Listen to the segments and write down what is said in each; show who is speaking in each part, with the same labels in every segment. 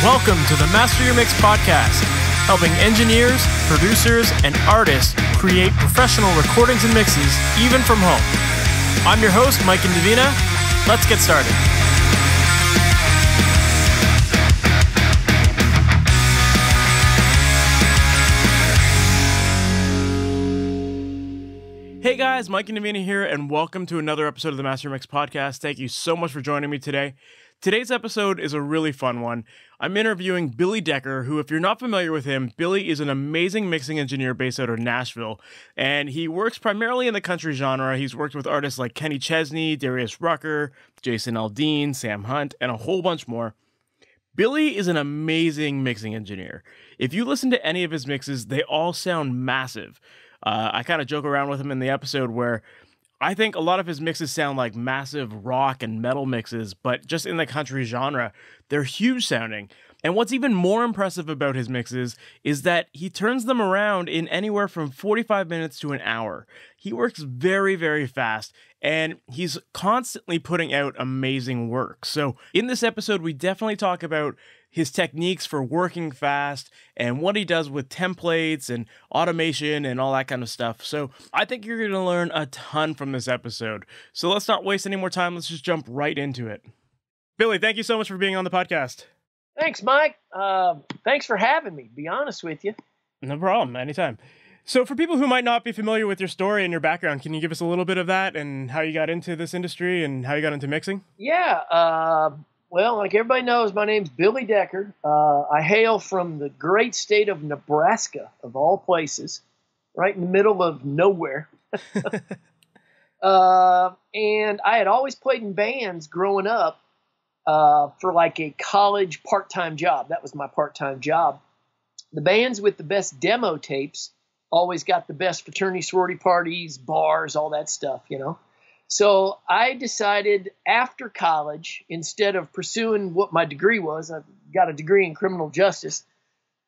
Speaker 1: Welcome to the Master Your Mix podcast, helping engineers, producers, and artists create professional recordings and mixes, even from home. I'm your host, Mike and Davina. Let's get started. Hey guys, Mike and Davina here, and welcome to another episode of the Master Your Mix podcast. Thank you so much for joining me today. Today's episode is a really fun one. I'm interviewing Billy Decker, who, if you're not familiar with him, Billy is an amazing mixing engineer based out of Nashville, and he works primarily in the country genre. He's worked with artists like Kenny Chesney, Darius Rucker, Jason Aldean, Sam Hunt, and a whole bunch more. Billy is an amazing mixing engineer. If you listen to any of his mixes, they all sound massive. I kind of joke around with him in the episode where I think a lot of his mixes sound like massive rock and metal mixes, but just in the country genre, they're huge sounding. And what's even more impressive about his mixes is that he turns them around in anywhere from 45 minutes to an hour. He works very, very fast, and he's constantly putting out amazing work. So in this episode, we definitely talk about his techniques for working fast and what he does with templates and automation and all that kind of stuff. So I think you're going to learn a ton from this episode. So let's not waste any more time. Let's just jump right into it. Billy, thank you so much for being on the podcast.
Speaker 2: Thanks, Mike. Thanks for having me, be honest with you.
Speaker 1: No problem. Anytime. So for people who might not be familiar with your story and your background, can you give us a little bit of that and how you got into this industry and how you got into mixing?
Speaker 2: Yeah. Well, like everybody knows, my name's Billy Decker. I hail from the great state of Nebraska, of all places, right in the middle of nowhere. And I had always played in bands growing up for like a college part-time job. That was my part-time job. The bands with the best demo tapes always got the best fraternity sorority parties, bars, all that stuff, you know. So I decided after college, instead of pursuing what my degree was, I've got a degree in criminal justice.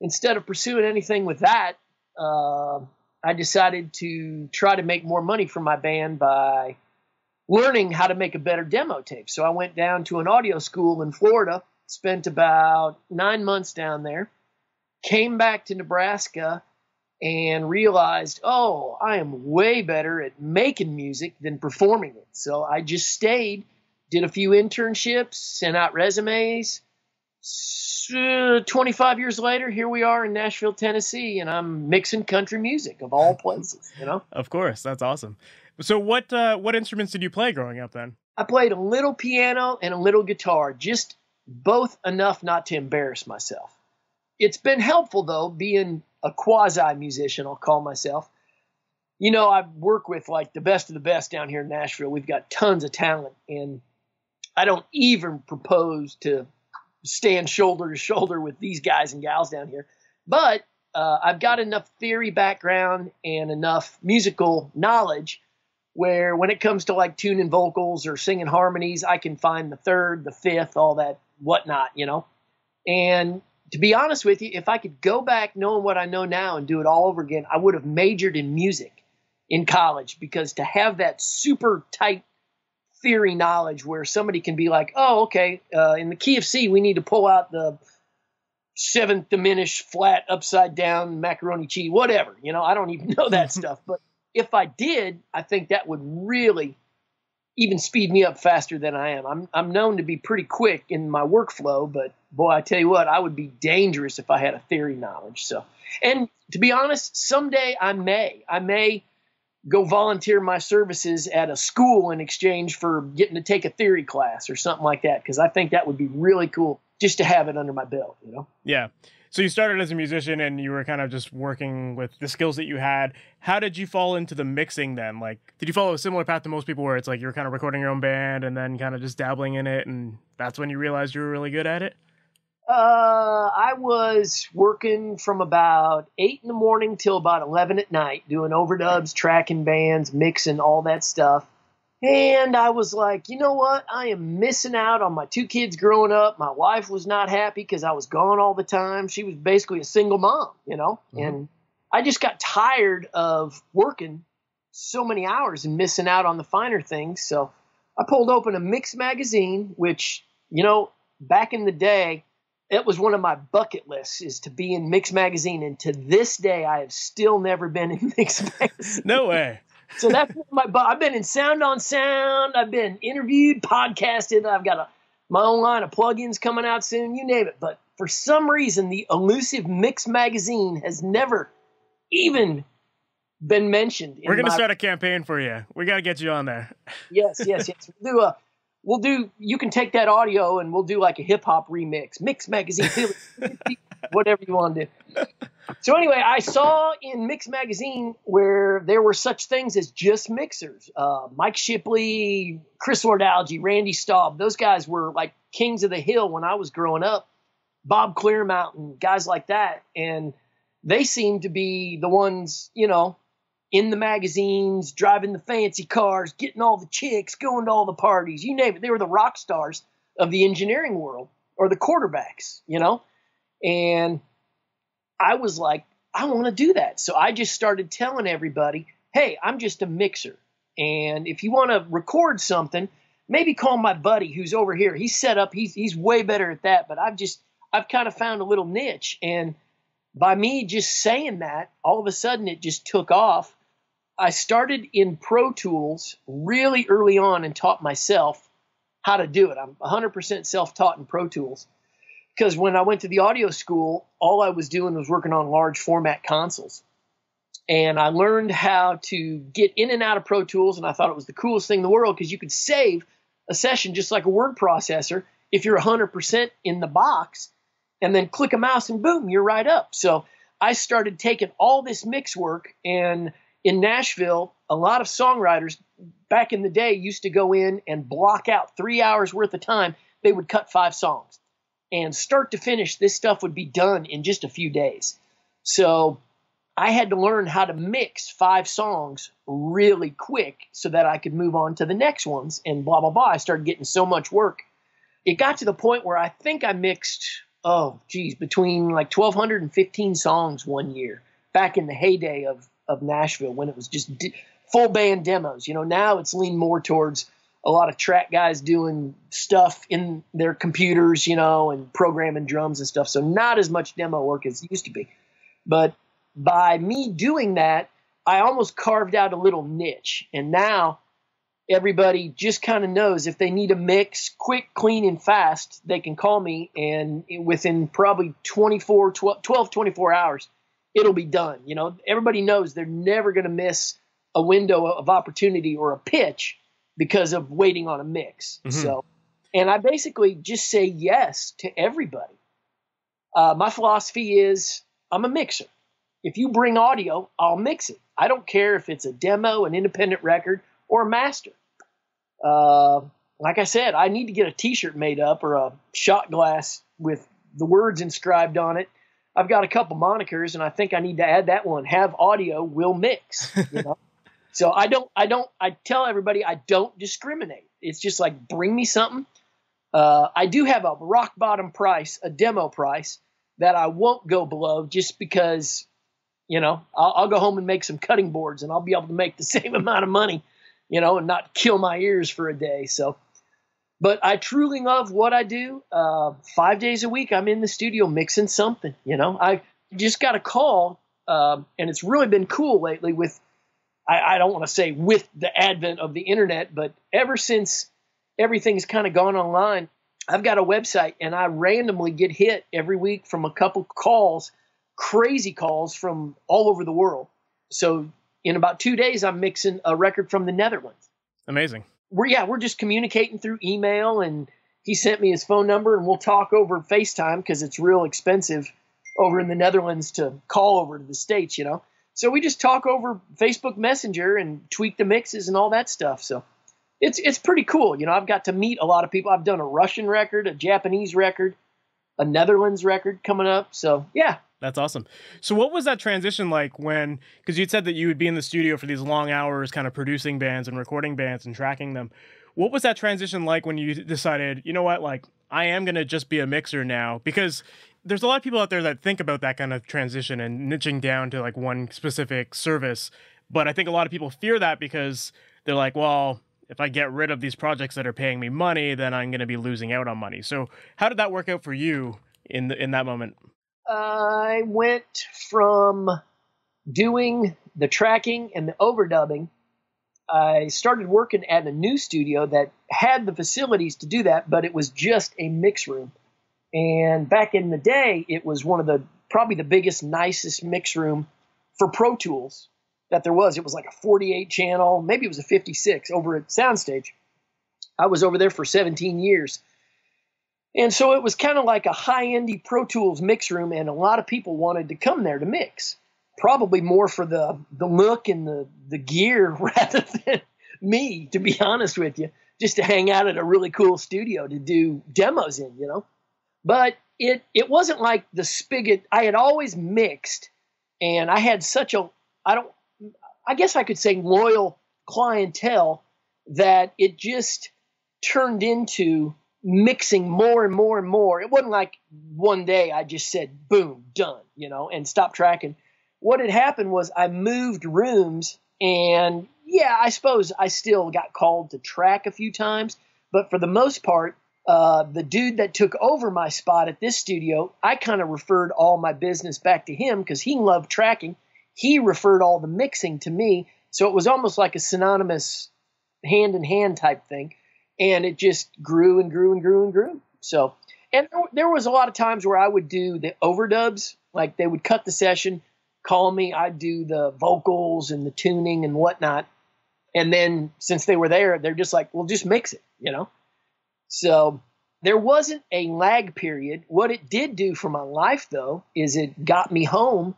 Speaker 2: Instead of pursuing anything with that, I decided to try to make more money for my band by learning how to make a better demo tape. So I went down to an audio school in Florida, spent about 9 months down there, came back to Nebraska, and realized, oh, I am way better at making music than performing it. So I just stayed, did a few internships, sent out resumes. 25 years later, here we are in Nashville, Tennessee, and I'm mixing country music of all places, you know?
Speaker 1: Of course, that's awesome. So what instruments did you play growing up then?
Speaker 2: I played a little piano and a little guitar, just both enough not to embarrass myself. It's been helpful, though, being a quasi-musician, I'll call myself. You know, I work with like the best of the best down here in Nashville. We've got tons of talent, and I don't even propose to stand shoulder to shoulder with these guys and gals down here. But I've got enough theory background and enough musical knowledge where when it comes to like tuning vocals or singing harmonies, I can find the third, the fifth, all that whatnot, you know. And to be honest with you, if I could go back knowing what I know now and do it all over again, I would have majored in music in college, because to have that super tight theory knowledge where somebody can be like, oh, okay, in the key of C, we need to pull out the seventh diminished flat upside down macaroni cheese, whatever. You know, I don't even know that stuff. But if I did, I think that would really even speed me up faster than I am. I'm known to be pretty quick in my workflow, but boy, I tell you what, I would be dangerous if I had a theory knowledge. So, and to be honest, someday I may go volunteer my services at a school in exchange for getting to take a theory class or something like that, because I think that would be really cool just to have it under my belt, you know?
Speaker 1: Yeah. So you started as a musician and you were kind of just working with the skills that you had. How did you fall into the mixing then? Like, did you follow a similar path to most people where it's like you were kind of recording your own band and then kind of just dabbling in it, and that's when you realized you were really good at it?
Speaker 2: I was working from about 8 in the morning till about 11 at night, doing overdubs, tracking bands, mixing, all that stuff. And I was like, you know what? I am missing out on my 2 kids growing up. My wife was not happy because I was gone all the time. She was basically a single mom, you know? Mm-hmm. And I just got tired of working so many hours and missing out on the finer things. So I pulled open a mix magazine, which, you know, back in the day, it was one of my bucket lists, is to be in Mix Magazine. And to this day, I have still never been in Mix Magazine.
Speaker 1: No way.
Speaker 2: So that's I've been in Sound on Sound. I've been interviewed, podcasted. I've got my own line of plugins coming out soon, you name it. But for some reason, the elusive Mix Magazine has never even been mentioned.
Speaker 1: We're going to start a campaign for you. We got to get you on there.
Speaker 2: Yes. We'll do, you can take that audio and we'll do like a hip hop remix, Mix Magazine, whatever you want to do. So anyway, I saw in Mix Magazine where there were such things as just mixers. Mike Shipley, Chris Lord-Alge, Randy Staub, those guys were like kings of the hill when I was growing up. Bob Clearmountain, guys like that. And they seemed to be the ones, in the magazines, driving the fancy cars, getting all the chicks, going to all the parties, you name it. They were the rock stars of the engineering world, or the quarterbacks, And I was like, I want to do that. So I just started telling everybody, hey, I'm just a mixer. And if you want to record something, maybe call my buddy who's over here. He's set up. He's way better at that. But I've kind of found a little niche. And by me just saying that, all of a sudden it just took off. I started in Pro Tools really early on and taught myself how to do it. I'm 100% self-taught in Pro Tools, because when I went to the audio school, all I was doing was working on large format consoles. And I learned how to get in and out of Pro Tools, and I thought it was the coolest thing in the world, because you could save a session just like a word processor if you're 100% in the box, and then click a mouse and boom, you're right up. So I started taking all this mix work, and in Nashville, a lot of songwriters back in the day used to go in and block out 3 hours worth of time. They would cut 5 songs, and start to finish, this stuff would be done in just a few days. So I had to learn how to mix 5 songs really quick so that I could move on to the next ones, and blah, blah, blah. I started getting so much work. It got to the point where I think I mixed, between like 1,200 and 15 songs one year, back in the heyday of Nashville, when it was just full band demos. Now it's leaned more towards a lot of track guys doing stuff in their computers, and programming drums and stuff. So not as much demo work as it used to be. But by me doing that, I almost carved out a little niche. And now everybody just kind of knows if they need a mix quick, clean, and fast, they can call me. And within probably 24 hours, it'll be done. Everybody knows they're never going to miss a window of opportunity or a pitch because of waiting on a mix. Mm-hmm. So, and I basically just say yes to everybody. My philosophy is I'm a mixer. If you bring audio, I'll mix it. I don't care if it's a demo, an independent record, or a master. Like I said, I need to get a t-shirt made up or a shot glass with the words inscribed on it. I've got a couple monikers, and I think I need to add that one. Have audio, will mix. So I tell everybody I don't discriminate. It's just like, bring me something. I do have a rock bottom price, a demo price that I won't go below, just because, I'll go home and make some cutting boards, and I'll be able to make the same amount of money, and not kill my ears for a day. So, but I truly love what I do. 5 days a week, I'm in the studio mixing something. I just got a call, and it's really been cool lately with, I don't want to say with the advent of the internet, but ever since everything's kind of gone online, I've got a website, and I randomly get hit every week from a couple calls, crazy calls from all over the world. So in about 2 days, I'm mixing a record from the Netherlands.
Speaker 1: Amazing.
Speaker 2: We're just communicating through email, and he sent me his phone number, and we'll talk over FaceTime because it's real expensive over in the Netherlands to call over to the States, So we just talk over Facebook Messenger and tweak the mixes and all that stuff. So it's pretty cool. I've got to meet a lot of people. I've done a Russian record, a Japanese record, a Netherlands record coming up. So yeah.
Speaker 1: That's awesome. So what was that transition like because you'd said that you would be in the studio for these long hours, kind of producing bands and recording bands and tracking them. What was that transition like when you decided, I am going to just be a mixer now? Because there's a lot of people out there that think about that kind of transition and niching down to one specific service. But I think a lot of people fear that because they're like, well, if I get rid of these projects that are paying me money, then I'm going to be losing out on money. So how did that work out for you in that moment?
Speaker 2: I went from doing the tracking and the overdubbing. I started working at a new studio that had the facilities to do that, but it was just a mix room. And back in the day, it was one of the probably the biggest, nicest mix room for Pro Tools that there was. It was like a 48 channel, maybe it was a 56 over at Soundstage. I was over there for 17 years. And so it was kind of like a high-endy Pro Tools mix room, and a lot of people wanted to come there to mix. Probably more for the look and the gear rather than me, to be honest with you, just to hang out at a really cool studio to do demos in, you know. But it wasn't like the spigot. I had always mixed, and I had such a, I guess I could say loyal clientele that it just turned into mixing more and more and more. It wasn't like one day I just said, boom, done, you know, and stopped tracking. What had happened was I moved rooms, and yeah, I suppose I still got called to track a few times, but for the most part, the dude that took over my spot at this studio, I kind of referred all my business back to him because he loved tracking. He referred all the mixing to me, so it was almost like a synonymous hand-in-hand type thing, and it just grew and grew and grew and grew. So, and there was a lot of times where I would do the overdubs, like they would cut the session, call me, I'd do the vocals and the tuning and whatnot. And then since they were there, they're just like, well, just mix it, you know? So there wasn't a lag period. What it did do for my life, though, is it got me home.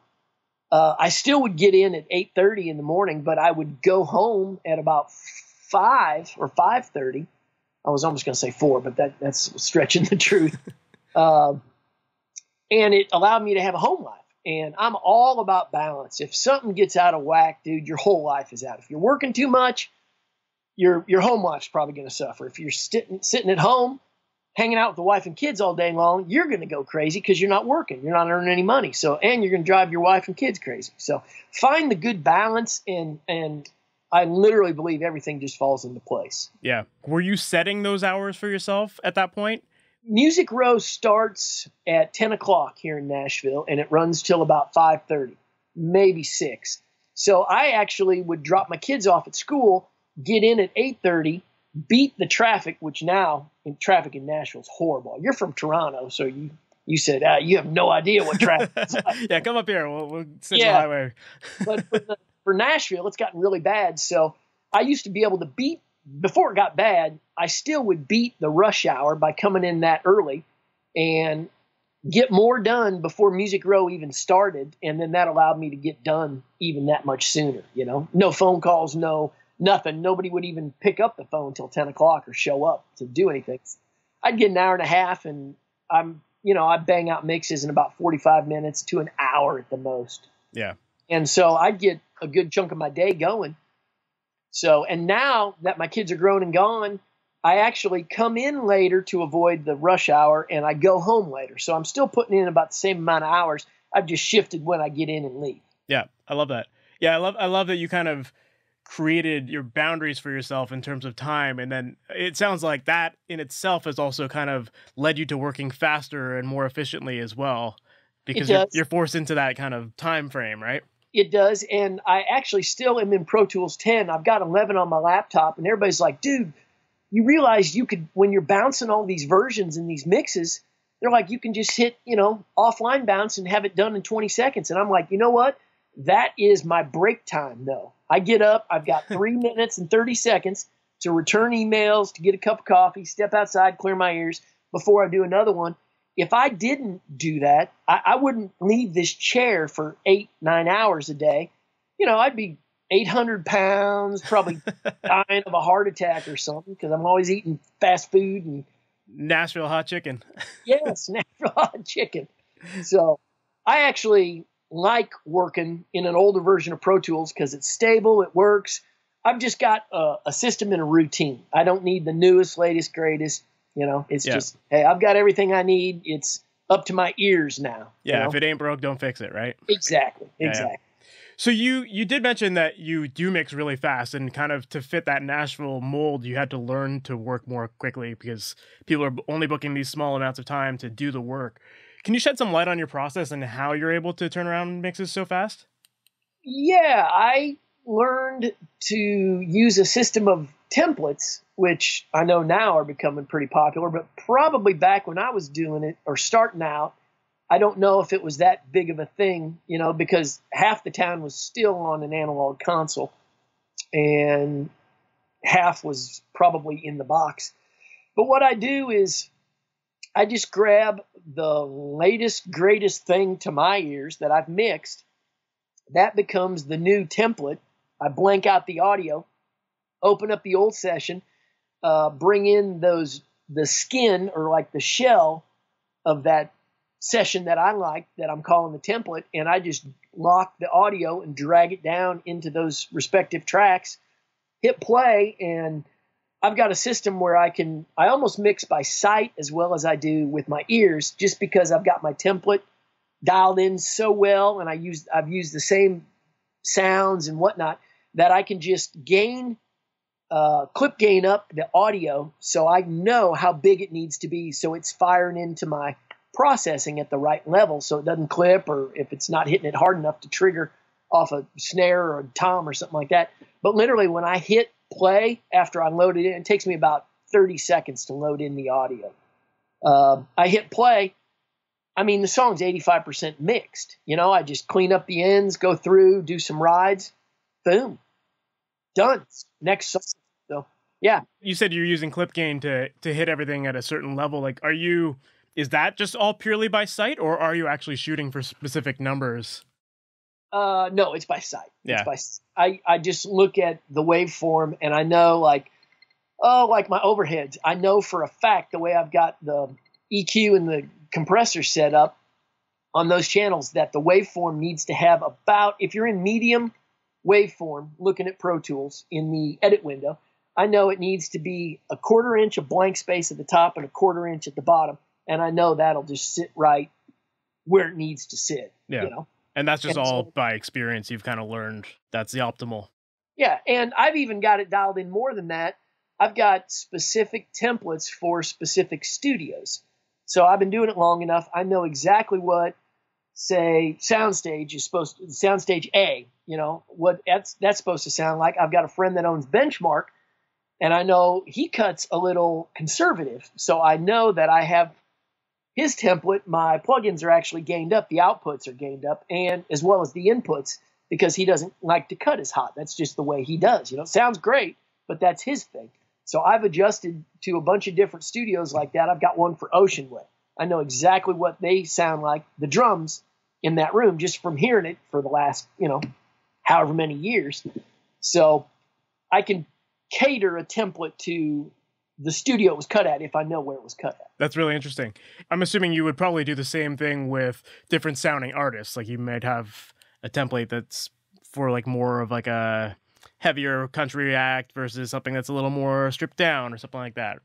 Speaker 2: I still would get in at 8:30 in the morning, but I would go home at about 5 or 5:30. I was almost going to say 4, but that's stretching the truth. And it allowed me to have a home life. And I'm all about balance. If something gets out of whack, dude, your whole life is out. If you're working too much, your home life's probably going to suffer. If you're sitting at home, hanging out with the wife and kids all day long, you're going to go crazy because you're not working. You're not earning any money. So, and you're going to drive your wife and kids crazy. So find the good balance, and I literally believe everything just falls into place.
Speaker 1: Yeah. Were you setting those hours for yourself at that point?
Speaker 2: Music Row starts at 10 o'clock here in Nashville, and it runs till about 5:30, maybe 6. So I actually would drop my kids off at school, get in at 8:30, beat the traffic, which now traffic in Nashville is horrible. You're from Toronto, so you said you have no idea what traffic is like.
Speaker 1: Yeah, come up here. We'll sit on the highway.
Speaker 2: But for Nashville, it's gotten really bad. So I used to be able to beat, before it got bad, I still would beat the rush hour by coming in that early and get more done before Music Row even started. And then that allowed me to get done even that much sooner, you know, no phone calls, no nothing. Nobody would even pick up the phone until 10 o'clock or show up to do anything. I'd get an hour and a half, and I'd bang out mixes in about 45 minutes to an hour at the most.
Speaker 1: Yeah.
Speaker 2: And so I'd get a good chunk of my day going. So, and now that my kids are grown and gone, I actually come in later to avoid the rush hour, and I go home later. So I'm still putting in about the same amount of hours. I've just shifted when I get in and leave.
Speaker 1: Yeah, I love that. Yeah, I love that you kind of created your boundaries for yourself in terms of time, and then it sounds like that in itself has also kind of led you to working faster and more efficiently as well, because you're forced into that kind of time frame, right?
Speaker 2: It does, and I actually still am in Pro Tools 10. I've got 11 on my laptop, and everybody's like, dude, you realize you could, when you're bouncing all these versions and these mixes, they're like, you can just hit, offline bounce and have it done in 20 seconds. And I'm like, you know what? That is my break time, though. I get up, I've got 3 minutes and 30 seconds to return emails, to get a cup of coffee, step outside, clear my ears before I do another one. If I didn't do that, I wouldn't leave this chair for 8-9 hours a day. I'd be 800 pounds, probably dying of a heart attack or something, because I'm always eating fast food and
Speaker 1: Nashville hot chicken.
Speaker 2: Yes, Nashville hot chicken. So I actually like working in an older version of Pro Tools because it's stable, it works. I've just got a system and a routine. I don't need the newest, latest, greatest. It's just, hey, I've got everything I need. It's up to my ears now.
Speaker 1: Yeah, if it ain't broke, don't fix it, right?
Speaker 2: Exactly.
Speaker 1: Yeah. So you did mention that you do mix really fast, and kind of to fit that Nashville mold, you had to learn to work more quickly because people are only booking these small amounts of time to do the work. Can you shed some light on your process and how you're able to turn around mixes so fast?
Speaker 2: Yeah, I learned to use a system of templates, which I know now are becoming pretty popular, but probably back when I was doing it or starting out, I don't know if it was that big of a thing, because half the town was still on an analog console and half was probably in the box. But what I do is I just grab the latest, greatest thing to my ears that I've mixed. That becomes the new template. I blank out the audio, open up the old session, bring in the skin or like the shell of that session that I like, that I'm calling the template, and I just lock the audio and drag it down into those respective tracks, hit play, and I've got a system where I almost mix by sight as well as I do with my ears, just because I've got my template dialed in so well, and I've used the same sounds and whatnot, that I can just clip gain up the audio so I know how big it needs to be, so it's firing into my processing at the right level, so it doesn't clip, or if it's not hitting it hard enough to trigger off a snare or a tom or something like that. But literally, when I hit play after I load it in, it takes me about 30 seconds to load in the audio. I hit play. I mean, the song's 85% mixed. I just clean up the ends, go through, do some rides, boom, done. Next song. So, yeah.
Speaker 1: You said you're using clip gain to hit everything at a certain level. Like, is that just all purely by sight, or are you actually shooting for specific numbers?
Speaker 2: No, it's by sight.
Speaker 1: Yeah.
Speaker 2: I just look at the waveform and I know, like my overheads, I know for a fact the way I've got the EQ and the compressor set up on those channels that the waveform needs to have about, if you're in medium waveform looking at Pro Tools in the edit window, I know it needs to be a 1/4 inch of blank space at the top and a 1/4 inch at the bottom. And I know that'll just sit right where it needs to sit.
Speaker 1: Yeah. And that's just all by experience. You've kind of learned that's the optimal.
Speaker 2: Yeah. And I've even got it dialed in more than that. I've got specific templates for specific studios. So I've been doing it long enough. I know exactly what, say, Soundstage A, what that's supposed to sound like. I've got a friend that owns Benchmark, and I know he cuts a little conservative. So I know that I have his template, my plugins are actually gained up, the outputs are gained up, and as well as the inputs, because he doesn't like to cut as hot. That's just the way he does. It sounds great, but that's his thing. So I've adjusted to a bunch of different studios like that. I've got one for Ocean Way. I know exactly what they sound like, the drums in that room, just from hearing it for the last, however many years. So I can cater a template to the studio it was cut at if I know where it was cut at.
Speaker 1: That's really interesting. I'm assuming you would probably do the same thing with different sounding artists. Like you might have a template that's for like more of like a heavier country act versus something that's a little more stripped down or something like that.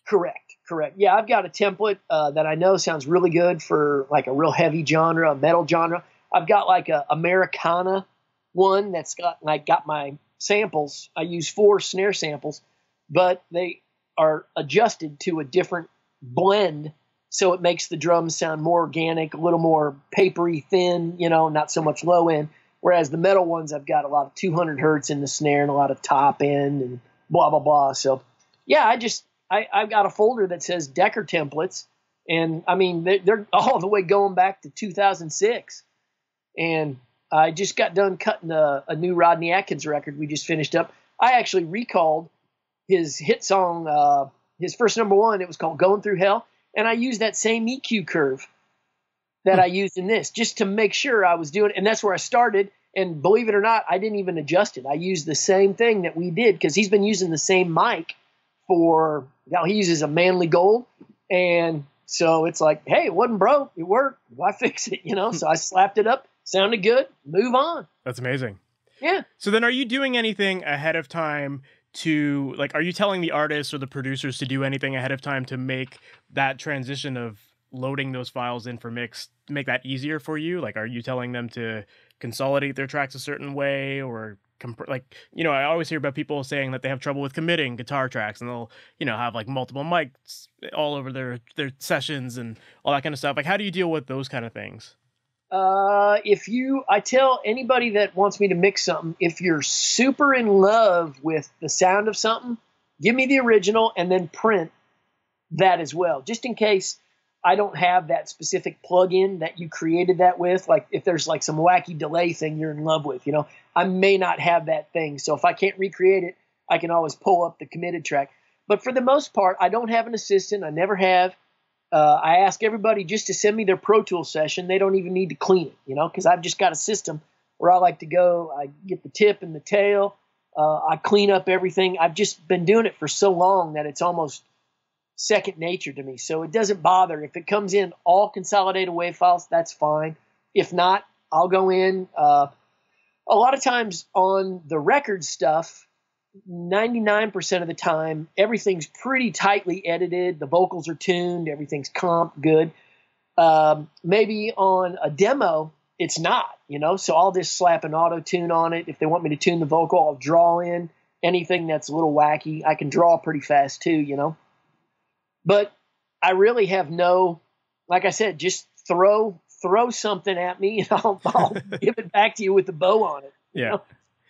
Speaker 2: Correct. Yeah, I've got a template that I know sounds really good for like a real heavy genre, a metal genre. I've got like a Americana one that's got my samples. I use 4 snare samples, but they are adjusted to a different blend, so it makes the drums sound more organic, a little more papery thin, not so much low end. Whereas the metal ones, I've got a lot of 200 hertz in the snare and a lot of top end and blah, blah, blah. So, yeah, I've got a folder that says Decker templates. And, I mean, they're all the way going back to 2006. And I just got done cutting a new Rodney Atkins record we just finished up. I actually recalled his hit song, his first number one. It was called Going Through Hell. And I used that same EQ curve that I used in this just to make sure I was doing it. And that's where I started. And believe it or not, I didn't even adjust it. I used the same thing that we did because he's been using the same mic he uses a Manly Gold. And so it's like, hey, it wasn't broke. It worked. Why fix it? So I slapped it up. Sounded good. Move on.
Speaker 1: That's amazing.
Speaker 2: Yeah.
Speaker 1: So then are you doing anything ahead of time to, like, are you telling the artists or the producers to do anything ahead of time to make that transition of loading those files in for mix, make that easier for you? Like, are you telling them to consolidate their tracks a certain way or I always hear about people saying that they have trouble with committing guitar tracks, and they'll, have like multiple mics all over their sessions and all that kind of stuff. Like, how do you deal with those kind of things?
Speaker 2: I tell anybody that wants me to mix something, if you're super in love with the sound of something, give me the original and then print that as well, just in case I don't have that specific plugin that you created that with. Like if there's like some wacky delay thing you're in love with, I may not have that thing. So if I can't recreate it, I can always pull up the committed track. But for the most part, I don't have an assistant. I never have. I ask everybody just to send me their Pro Tools session. They don't even need to clean it, because I've just got a system where I like to go. I get the tip and the tail. I clean up everything. I've just been doing it for so long that it's almost second nature to me. So it doesn't bother. If it comes in all consolidated WAV files, that's fine. If not, I'll go in. A lot of times on the record stuff, 99% of the time, everything's pretty tightly edited. The vocals are tuned. Everything's comped good. Maybe on a demo, it's not, so I'll just slap an auto tune on it. If they want me to tune the vocal, I'll draw in anything that's a little wacky. I can draw pretty fast too, but I really have like I said, just throw something at me and I'll give it back to you with the bow on it.
Speaker 1: Yeah.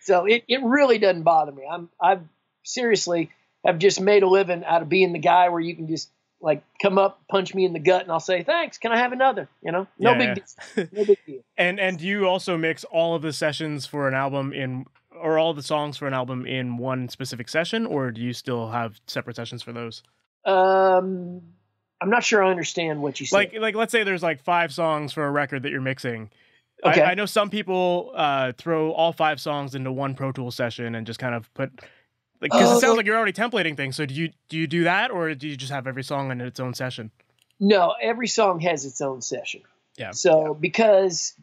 Speaker 2: So it really doesn't bother me. I've seriously have just made a living out of being the guy where you can just like come up, punch me in the gut, and I'll say, thanks, can I have another? No big deal. No big deal.
Speaker 1: And do you also mix all of the sessions for an album or all the songs for an album in one specific session, or do you still have separate sessions for those?
Speaker 2: I'm not sure I understand what you said.
Speaker 1: Like let's say there's like 5 songs for a record that you're mixing.
Speaker 2: Okay.
Speaker 1: I know some people throw all 5 songs into one Pro Tools session and just kind of put, because it sounds like you're already templating things. So do you do that, or do you just have every song in its own session?
Speaker 2: No, every song has its own session.
Speaker 1: Yeah.
Speaker 2: So because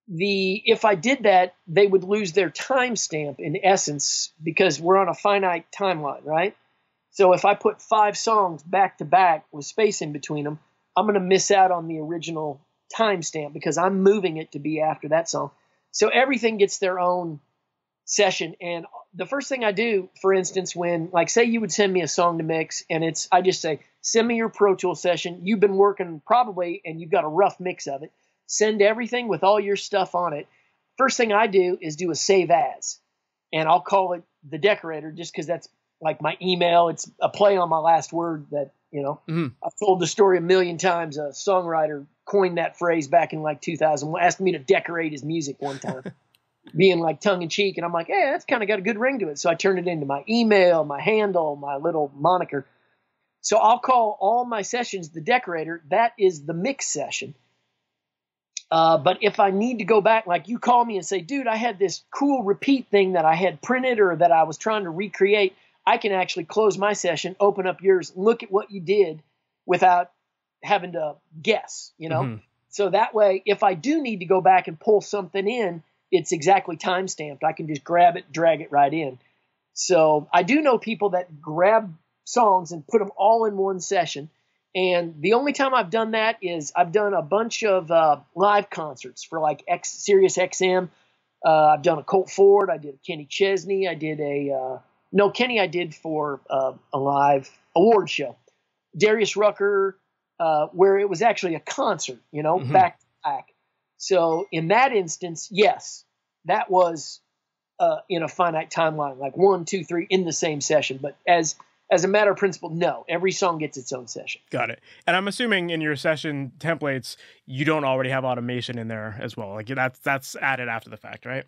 Speaker 2: if I did that, they would lose their timestamp in essence, because we're on a finite timeline, right? So if I put 5 songs back to back with space in between them, I'm going to miss out on the original timestamp because I'm moving it to be after that song. So everything gets their own session. And the first thing I do, for instance, when like say you would send me a song to mix, and I just say, send me your Pro Tools session. You've been working probably, and you've got a rough mix of it. Send everything with all your stuff on it. First thing I do is do a save as, and I'll call it the decorator just because that's like my email. It's a play on my last word that, I've told the story a million times. A songwriter coined that phrase back in like 2000, asked me to decorate his music one time, being like tongue in cheek. And I'm like, hey, that's kind of got a good ring to it. So I turned it into my email, my handle, my little moniker. So I'll call all my sessions the decorator. That is the mix session. But if I need to go back, like you call me and say, dude, I had this cool repeat thing that I had printed or that I was trying to recreate, I can actually close my session, open up yours, look at what you did without having to guess, So that way, if I do need to go back and pull something in, it's exactly time-stamped. I can just grab it, drag it right in. So I do know people that grab songs and put them all in one session. And the only time I've done that is I've done a bunch of live concerts for like Sirius XM. I've done a Colt Ford. I did a Kenny Chesney. I did Kenny I did for a live award show. Darius Rucker, where it was actually a concert, back to back. So in that instance, yes, that was in a finite timeline, like 1, 2, 3 in the same session. But as a matter of principle, no, every song gets its own session.
Speaker 1: Got it. And I'm assuming in your session templates, you don't already have automation in there as well. Like that's added after the fact, right?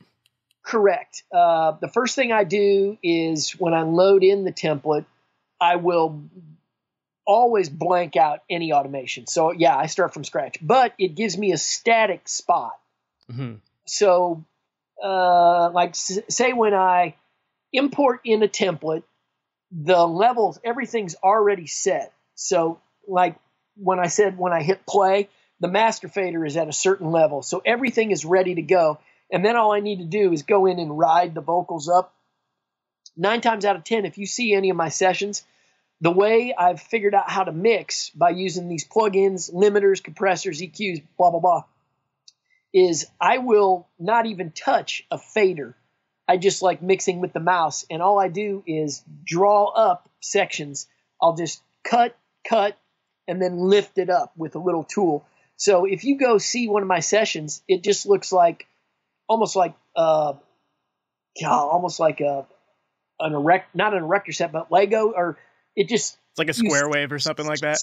Speaker 2: Correct. The first thing I do is when I load in the template, I will always blank out any automation. So yeah, I start from scratch, but it gives me a static spot.
Speaker 1: Mm-hmm.
Speaker 2: So say when I import in a template, the levels, everything's already set. So like when I hit play, the master fader is at a certain level. So everything is ready to go. And then all I need to do is go in and ride the vocals up. 9 times out of 10, if you see any of my sessions, the way I've figured out how to mix by using these plugins, limiters, compressors, EQs, blah, blah, blah, is I will not even touch a fader I just like mixing with the mouse, and all I do is draw up sections. I'll just cut, and then lift it up with a little tool. So if you go see one of my sessions, it just looks like almost like not an erector set, but Lego, or it just
Speaker 1: It's like a square wave or something like that.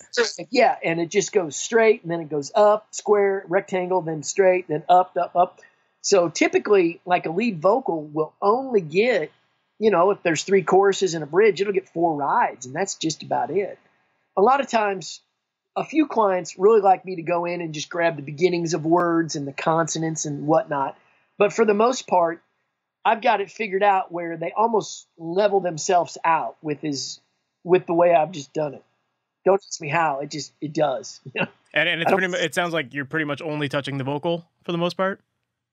Speaker 2: Yeah, and it just goes straight, and then it goes up, square, rectangle, then straight, then up, up, up. So typically, like a lead vocal will only get, if there's 3 choruses and a bridge, it'll get 4 rides, and that's just about it. A lot of times, a few clients really like me to go in and just grab the beginnings of words and the consonants and whatnot. But for the most part, I've got it figured out where they almost level themselves out with the way I've just done it. Don't ask me how. It does.
Speaker 1: And it's it sounds like you're pretty much only touching the vocal for the most part.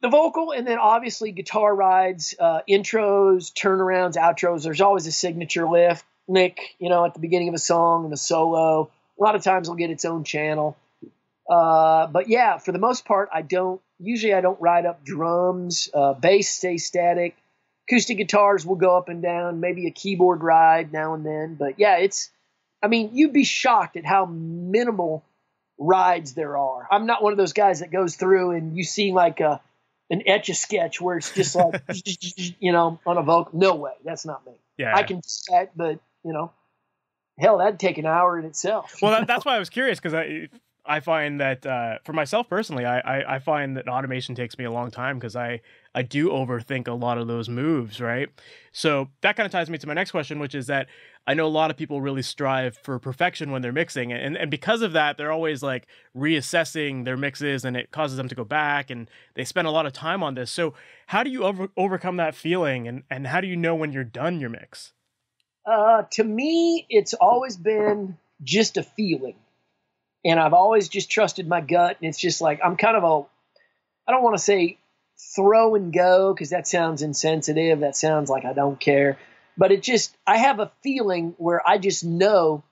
Speaker 2: The vocal, and then obviously guitar rides, intros, turnarounds, outros. There's always a signature lick, at the beginning of a song and a solo. A lot of times it'll get its own channel. But yeah, for the most part, I don't ride up drums. Bass stays static. Acoustic guitars will go up and down, maybe a keyboard ride now and then. But yeah, you'd be shocked at how minimal rides there are. I'm not one of those guys that goes through and you see like an Etch-a-Sketch where it's just like, on a vocal. No way. That's not me.
Speaker 1: Yeah.
Speaker 2: I can do that, but, hell, that'd take an hour in itself.
Speaker 1: Well, that's why I was curious, because I find that for myself personally, I find that automation takes me a long time because I do overthink a lot of those moves, right? So that kind of ties me to my next question, which is that I know a lot of people really strive for perfection when they're mixing, and because of that, they're always like reassessing their mixes, and it causes them to go back, and they spend a lot of time on this. So how do you overcome that feeling, and how do you know when you're done your mix?
Speaker 2: To me, it's always been just a feeling. And I've always just trusted my gut. And it's just like, I'm kind of I don't want to say throw and go, because that sounds insensitive. That sounds like I don't care. But I have a feeling where I just know,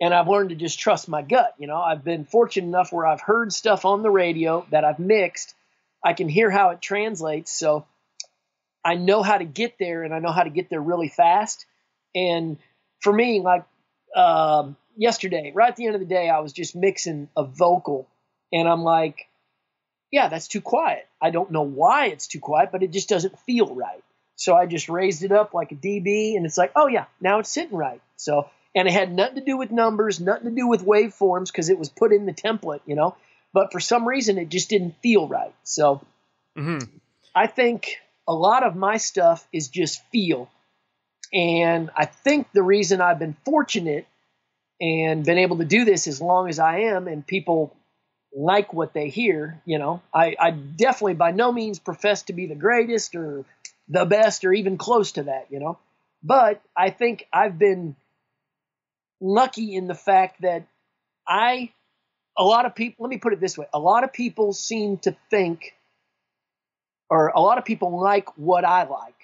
Speaker 2: and I've learned to just trust my gut. I've been fortunate enough where I've heard stuff on the radio that I've mixed. I can hear how it translates. So I know how to get there, and I know how to get there really fast. And for me, like, yesterday, right at the end of the day, I was just mixing a vocal, and I'm like, yeah, that's too quiet. I don't know why it's too quiet, but it just doesn't feel right. So I just raised it up like a dB, and it's like, oh yeah, now it's sitting right. So, and it had nothing to do with numbers, nothing to do with waveforms, because it was put in the template, but for some reason it just didn't feel right. So I think a lot of my stuff is just feel. And I think the reason I've been fortunate and been able to do this as long as I am, and people like what they hear, I definitely by no means profess to be the greatest or the best or even close to that, but I think I've been lucky in the fact that a lot of people, let me put it this way, a lot of people seem to think, or a lot of people like what I like.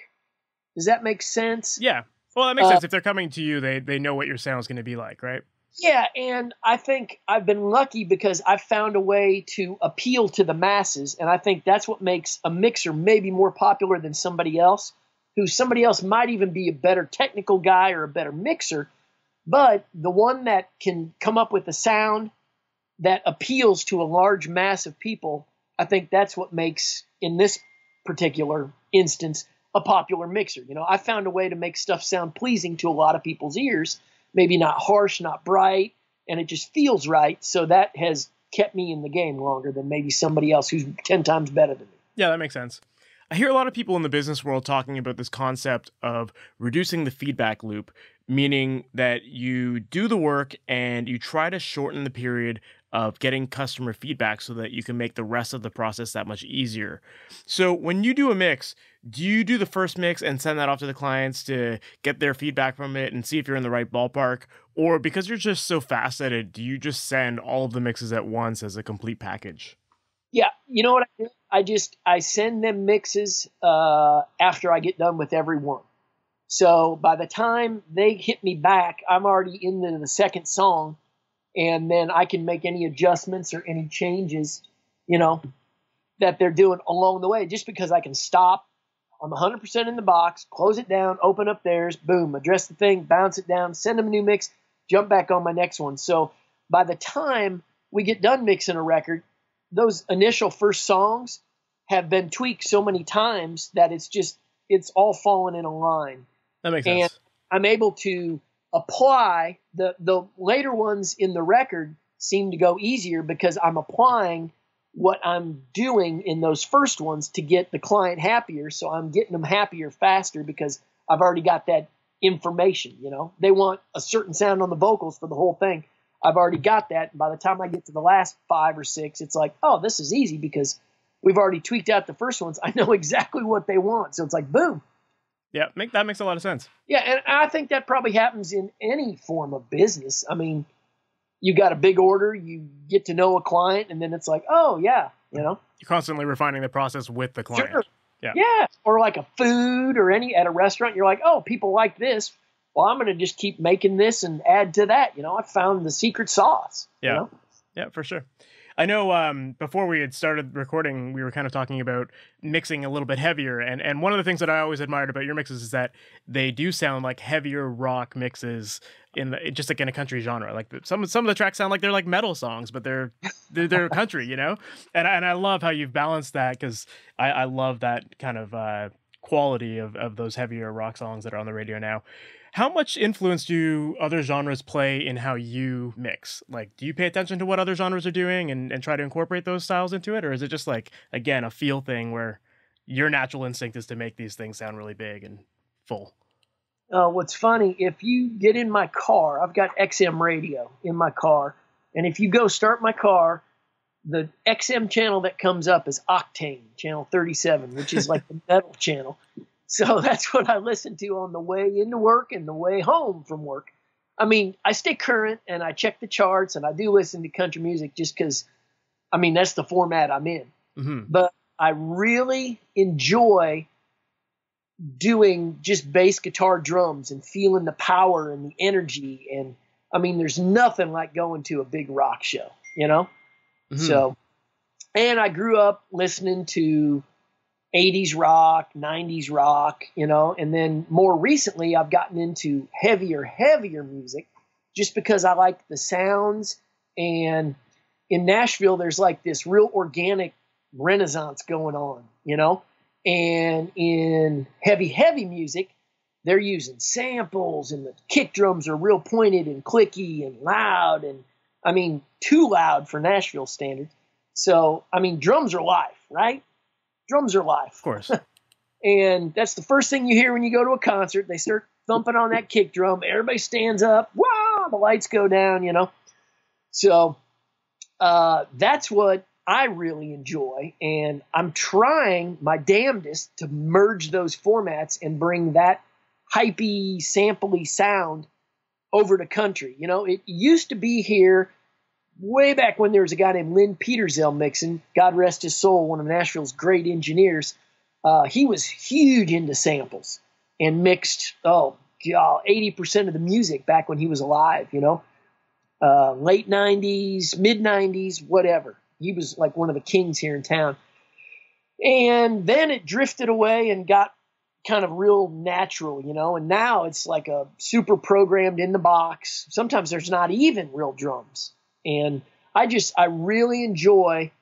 Speaker 2: Does that make sense?
Speaker 1: Yeah. Well, that makes sense. If they're coming to you, they know what your sound is going to be like, right?
Speaker 2: Yeah, and I think I've been lucky because I've found a way to appeal to the masses, and I think that's what makes a mixer maybe more popular than somebody else, somebody else might even be a better technical guy or a better mixer, but the one that can come up with a sound that appeals to a large mass of people, I think that's what makes, in this particular instance, a popular mixer. I found a way to make stuff sound pleasing to a lot of people's ears, maybe not harsh, not bright, and it just feels right. So that has kept me in the game longer than maybe somebody else who's 10 times better than me.
Speaker 1: Yeah, that makes sense. I hear a lot of people in the business world talking about this concept of reducing the feedback loop, meaning that you do the work and you try to shorten the period of getting customer feedback so that you can make the rest of the process that much easier. So when you do a mix, do you do the first mix and send that off to the clients to get their feedback from it and see if you're in the right ballpark? Or because you're just so fast at it, do you just send all of the mixes at once as a complete package?
Speaker 2: Yeah, you know what I do? I send them mixes after I get done with every one. So by the time they hit me back, I'm already into the second song, and then I can make any adjustments or any changes, that they're doing along the way. Just because I can stop I'm 100% in the box, close it down, open up theirs, boom, address the thing, bounce it down, send them a new mix, jump back on my next one. So by the time we get done mixing a record, those initial first songs have been tweaked so many times that it's all fallen in a line.
Speaker 1: That makes
Speaker 2: and
Speaker 1: sense.
Speaker 2: I'm able to apply the later ones in the record seem to go easier because I'm applying what I'm doing in those first ones to get the client happier. So I'm getting them happier faster because I've already got that information. They want a certain sound on the vocals for the whole thing. I've already got that. And by the time I get to the last 5 or 6, it's like, oh, this is easy because we've already tweaked out the first ones. I know exactly what they want. So it's like, boom.
Speaker 1: Yeah, that makes a lot of sense.
Speaker 2: Yeah, and I think that probably happens in any form of business. I mean, you got a big order, you get to know a client, and then it's like, oh, yeah,
Speaker 1: You're constantly refining the process with the client.
Speaker 2: Sure.
Speaker 1: Yeah.
Speaker 2: Yeah, or like a food or at a restaurant, you're like, oh, people like this. Well, I'm going to just keep making this and add to that. I found the secret sauce.
Speaker 1: Yeah. Yeah, for sure. I know before we had started recording, we were kind of talking about mixing a little bit heavier. And one of the things that I always admired about your mixes is that they do sound like heavier rock mixes just like in a country genre. Like some of the tracks sound like they're like metal songs, but they're country, And I love how you've balanced that because I love that kind of quality of those heavier rock songs that are on the radio now. How much influence do other genres play in how you mix? Like, do you pay attention to what other genres are doing and try to incorporate those styles into it? Or is it just like, again, a feel thing where your natural instinct is to make these things sound really big and full?
Speaker 2: What's funny, if you get in my car, I've got XM radio in my car. And if you go start my car, the XM channel that comes up is Octane, channel 37, which is like the metal channel. So that's what I listen to on the way into work and the way home from work. I mean, I stay current and I check the charts and I do listen to country music just because, that's the format I'm in.
Speaker 1: Mm-hmm.
Speaker 2: But I really enjoy doing just bass guitar drums and feeling the power and the energy. And there's nothing like going to a big rock show,
Speaker 1: Mm-hmm.
Speaker 2: So, and I grew up listening to 80s rock, 90s rock, and then more recently I've gotten into heavier music just because I like the sounds. And in Nashville, there's like this real organic renaissance going on, and in heavy music, they're using samples and the kick drums are real pointed and clicky and loud. And too loud for Nashville standards. So, drums are life, right? Drums are life.
Speaker 1: Of course.
Speaker 2: And that's the first thing you hear when you go to a concert. They start thumping on that kick drum. Everybody stands up. Wow, the lights go down, So that's what I really enjoy. And I'm trying my damnedest to merge those formats and bring that hypey, sampley sound over to country. It used to be here way back when there was a guy named Lynn Petersell mixing, God rest his soul, one of Nashville's great engineers. He was huge into samples and mixed, 80% of the music back when he was alive, late 90s, mid 90s, whatever. He was like one of the kings here in town. And then it drifted away and got kind of real natural, and now it's like a super programmed in the box. Sometimes there's not even real drums. And I really enjoy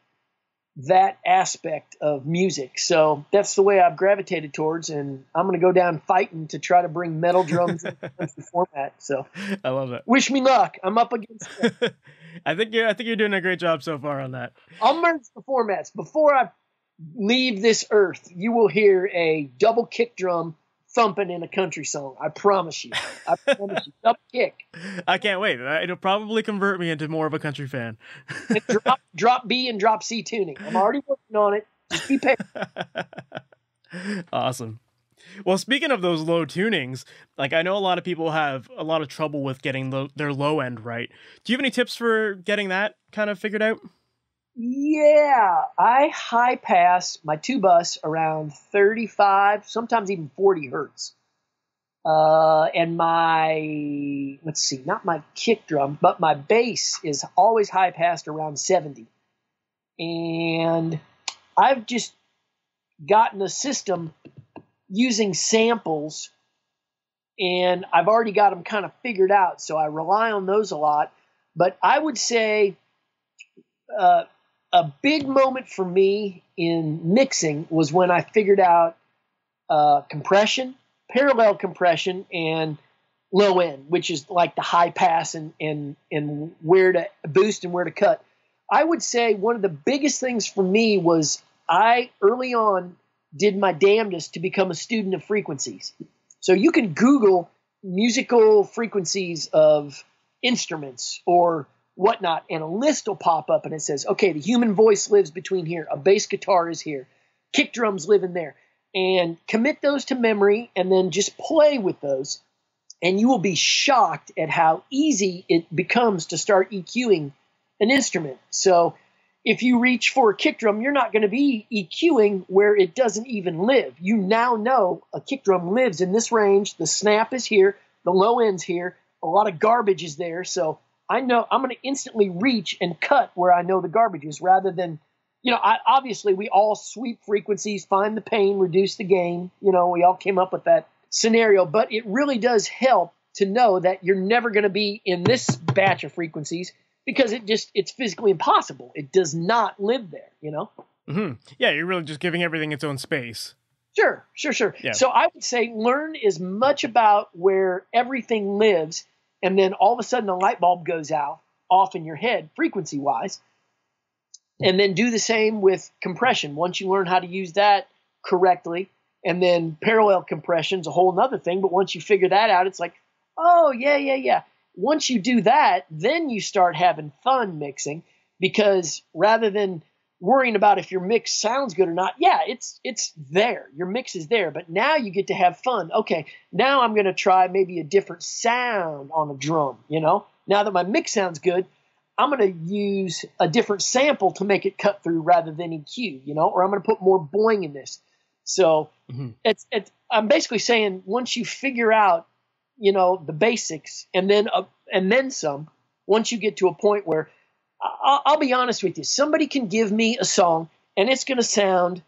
Speaker 2: that aspect of music. So that's the way I've gravitated towards, and I'm going to go down fighting to try to bring metal drums in the country format. So
Speaker 1: I love it.
Speaker 2: Wish me luck. I'm up against it.
Speaker 1: I think you're doing a great job so far on that.
Speaker 2: I'll merge the formats. Before I leave this earth, you will hear a double kick drum thumping in a country song. I promise you. Double kick.
Speaker 1: I can't wait. It'll probably convert me into more of a country fan.
Speaker 2: drop B and drop C tuning. I'm already working on it. Just be patient.
Speaker 1: Awesome. Well, speaking of those low tunings, like I know a lot of people have a lot of trouble with getting their low end right. Do you have any tips for getting that kind of figured out?
Speaker 2: Yeah, I high pass my two bus around 35, sometimes even 40 hertz. And not my kick drum, but my bass is always high passed around 70. And I've just gotten a system using samples, and I've already got them kind of figured out, so I rely on those a lot. But I would say a big moment for me in mixing was when I figured out compression, parallel compression, and low end, which is like the high pass and where to boost and where to cut. I would say one of the biggest things for me was I early on did my damnedest to become a student of frequencies. So you can Google musical frequencies of instruments or whatnot, and a list will pop up and it says, okay, the human voice lives between here, a bass guitar is here, kick drums live in there, and commit those to memory and then just play with those, and you will be shocked at how easy it becomes to start EQing an instrument. So if you reach for a kick drum, you're not going to be EQing where it doesn't even live. You now know a kick drum lives in this range, the snap is here, the low end's here, a lot of garbage is there, so I know I'm going to instantly reach and cut where I know the garbage is, rather than, obviously we all sweep frequencies, find the pain, reduce the gain. We all came up with that scenario, but it really does help to know that you're never going to be in this batch of frequencies because it's physically impossible. It does not live there,
Speaker 1: Mm-hmm. Yeah, you're really just giving everything its own space.
Speaker 2: Sure. Yeah. So I would say learn as much about where everything lives, and then all of a sudden a light bulb goes off in your head frequency-wise. And then do the same with compression. Once you learn how to use that correctly, and then parallel compression's a whole nother thing, but once you figure that out, it's like, oh, yeah. Once you do that, then you start having fun mixing, because rather than worrying about if your mix sounds good or not, yeah, it's there. Your mix is there, but now you get to have fun. Okay, now I'm going to try maybe a different sound on a drum, Now that my mix sounds good, I'm going to use a different sample to make it cut through rather than EQ, or I'm going to put more boing in this. So I'm basically saying once you figure out, the basics and then some, once you get to a point where I'll be honest with you, somebody can give me a song and it's going to sound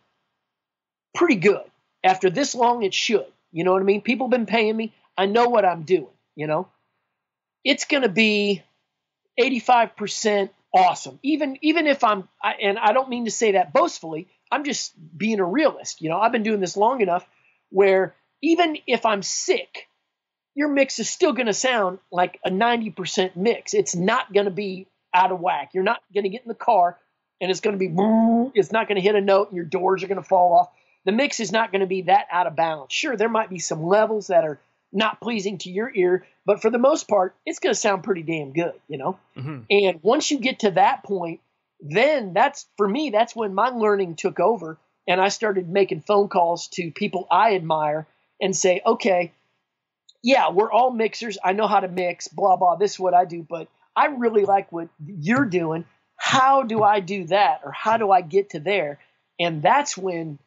Speaker 2: pretty good. After this long, it should. You know what I mean? People have been paying me. I know what I'm doing, It's going to be 85% awesome. Even if and I don't mean to say that boastfully, I'm just being a realist. I've been doing this long enough where even if I'm sick, your mix is still going to sound like a 90% mix. It's not going to be out of whack. You're not going to get in the car and it's going to be, it's not going to hit a note and your doors are going to fall off. The mix is not going to be that out of balance. Sure, there might be some levels that are not pleasing to your ear, but for the most part, it's going to sound pretty damn good, Mm-hmm. And once you get to that point, then for me, that's when my learning took over, and I started making phone calls to people I admire and say, okay, yeah, we're all mixers. I know how to mix, blah, blah, this is what I do, but I really like what you're doing. How do I do that? Or how do I get to there? And that's when,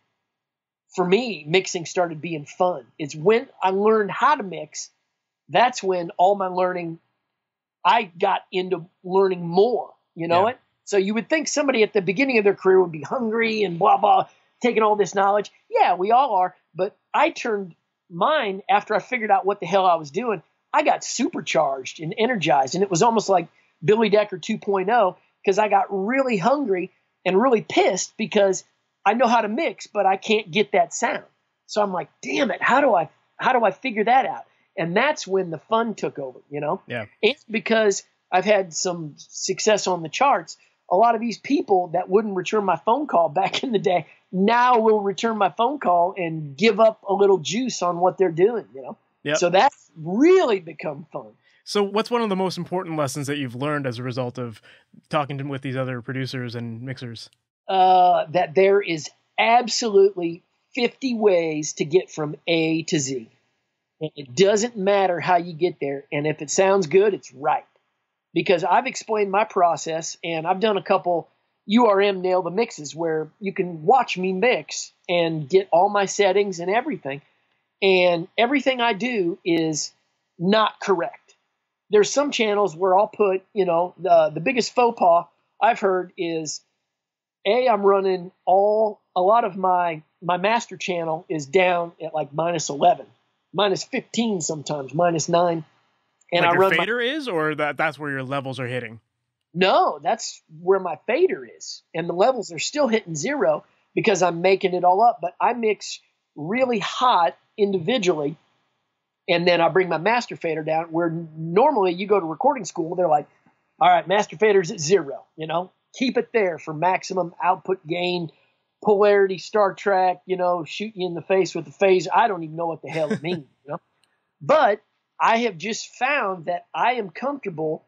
Speaker 2: for me, mixing started being fun. It's when I learned how to mix. That's when all my learning, I got into learning more, it? So you would think somebody at the beginning of their career would be hungry and blah, blah, taking all this knowledge. Yeah, we all are. But I turned mine after I figured out what the hell I was doing. I got supercharged and energized, and it was almost like Billy Decker 2.0, because I got really hungry and really pissed because I know how to mix, but I can't get that sound. So I'm like, damn it, how do I figure that out? And that's when the fun took over, Yeah. It's because I've had some success on the charts. A lot of these people that wouldn't return my phone call back in the day now will return my phone call and give up a little juice on what they're doing, Yep. So that's really become fun.
Speaker 1: So what's one of the most important lessons that you've learned as a result of talking with these other producers and mixers?
Speaker 2: That there is absolutely 50 ways to get from A to Z. And it doesn't matter how you get there. And if it sounds good, it's right. Because I've explained my process, and I've done a couple URM Nail the Mixes where you can watch me mix and get all my settings and everything. And everything I do is not correct. There's some channels where I'll put, the biggest faux pas I've heard is, I'm running a lot of my my master channel is down at like -11, -15 sometimes, -9. And
Speaker 1: like
Speaker 2: I
Speaker 1: your
Speaker 2: run
Speaker 1: fader is, or that's where your levels are hitting?
Speaker 2: No, that's where my fader is. And the levels are still hitting 0 because I'm making it all up. But I mix really hot individually, and then I bring my master fader down, where normally you go to recording school, they're like, all right, master fader's at 0, keep it there for maximum output gain, polarity, Star Trek, shoot you in the face with the phase. I don't even know what the hell it means, But I have just found that I am comfortable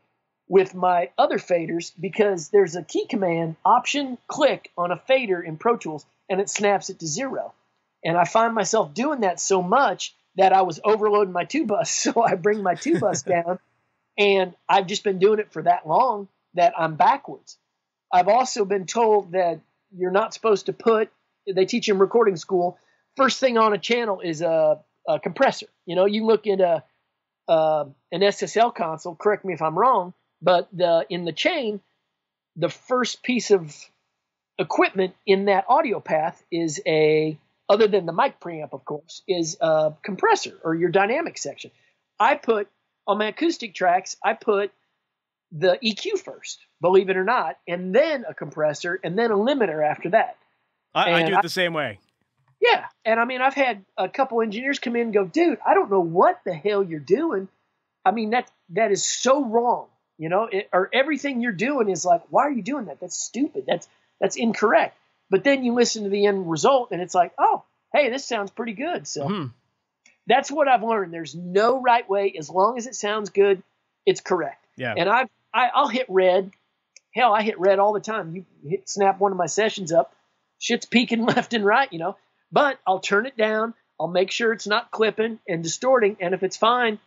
Speaker 2: with my other faders because there's a key command, Option click on a fader in Pro Tools, and it snaps it to 0. And I find myself doing that so much that I was overloading my 2-bus. So I bring my 2-bus down, and I've just been doing it for that long that I'm backwards. I've also been told that you're not supposed to they teach in recording school, first thing on a channel is a compressor. You can look at an SSL console, correct me if I'm wrong, but in the chain, the first piece of equipment in that audio path is other than the mic preamp, of course, is a compressor or your dynamic section. On my acoustic tracks, I put the EQ first, believe it or not, and then a compressor, and then a limiter after that.
Speaker 1: I do it the same way.
Speaker 2: Yeah, and I mean, I've had a couple engineers come in and go, dude, I don't know what the hell you're doing. I mean, that is so wrong, or everything you're doing is like, why are you doing that? That's stupid. That's incorrect. But then you listen to the end result, and it's like, oh, hey, this sounds pretty good. So that's what I've learned. There's no right way. As long as it sounds good, it's correct.
Speaker 1: Yeah.
Speaker 2: And I'll hit red. Hell, I hit red all the time. You snap one of my sessions up, shit's peaking left and right, But I'll turn it down. I'll make sure it's not clipping and distorting. And if it's fine,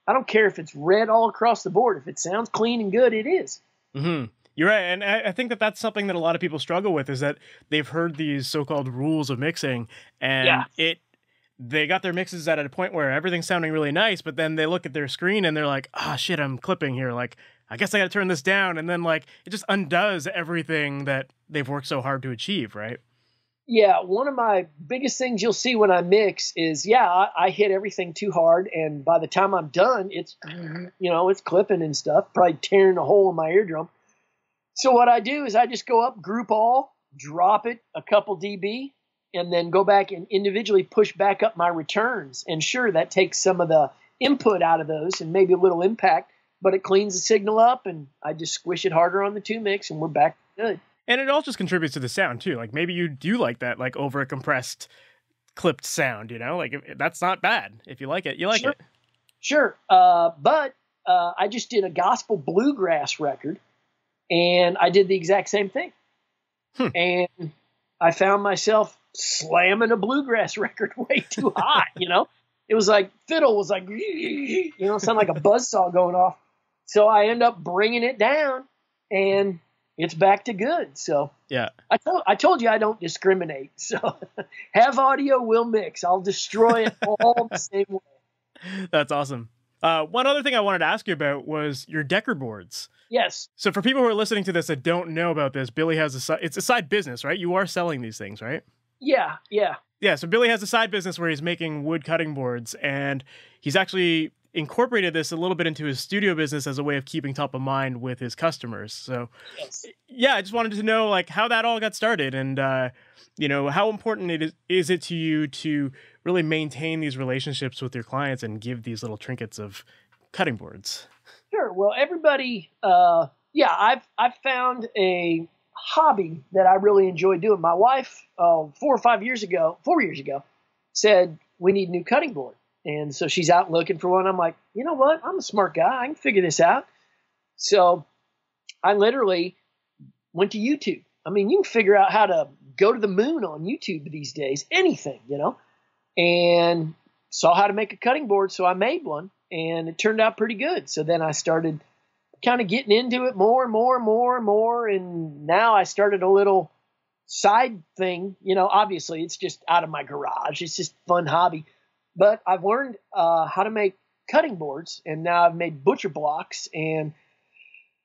Speaker 2: I don't care if it's red all across the board. If it sounds clean and good, it is.
Speaker 1: Mm-hmm. You're right. And I think that's something that a lot of people struggle with, is that they've heard these so-called rules of mixing, and they got their mixes at a point where everything's sounding really nice, but then they look at their screen and they're like, shit, I'm clipping here. Like, I guess I got to turn this down. And then it just undoes everything that they've worked so hard to achieve, right?
Speaker 2: Yeah, one of my biggest things you'll see when I mix is, I hit everything too hard, and by the time I'm done, it's clipping and stuff, probably tearing a hole in my eardrum. So what I do is I just go up, group all, drop it a couple dB, and then go back and individually push back up my returns. And sure, that takes some of the input out of those and maybe a little impact, but it cleans the signal up, and I just squish it harder on the 2-mix, and we're back good.
Speaker 1: And it all just contributes to the sound too. Like, maybe you do like that, over a compressed, clipped sound, that's not bad. If you like it, you like it.
Speaker 2: Sure. But I just did a gospel bluegrass record, and I did the exact same thing. And I found myself slamming a bluegrass record way too hot, It was like, fiddle was like, sound like a buzzsaw going off. So I end up bringing it down, and it's back to good. So
Speaker 1: yeah,
Speaker 2: I told you I don't discriminate. So have audio, will mix. I'll destroy it all the same way.
Speaker 1: That's awesome. One other thing I wanted to ask you about was your Decker boards.
Speaker 2: Yes.
Speaker 1: So for people who are listening to this that don't know about this, Billy has it's a side business, right? You are selling these things, right?
Speaker 2: Yeah.
Speaker 1: Yeah, so Billy has a side business where he's making wood cutting boards, and he's actually incorporated this a little bit into his studio business as a way of keeping top of mind with his customers. So yeah, I just wanted to know how that all got started, and how important is it to you to really maintain these relationships with your clients and give these little trinkets of cutting boards?
Speaker 2: Sure. Well, everybody, I've found a hobby that I really enjoy doing. My wife, 4 years ago, said we need a new cutting board. And so she's out looking for one. I'm like, you know what? I'm a smart guy. I can figure this out. So I literally went to YouTube. I mean, you can figure out how to go to the moon on YouTube these days, anything, and saw how to make a cutting board. So I made one, and it turned out pretty good. So then I started kind of getting into it more and more and more and more. And now I started a little side thing, obviously it's just out of my garage. It's just a fun hobby. But I've learned how to make cutting boards, and now I've made butcher blocks. And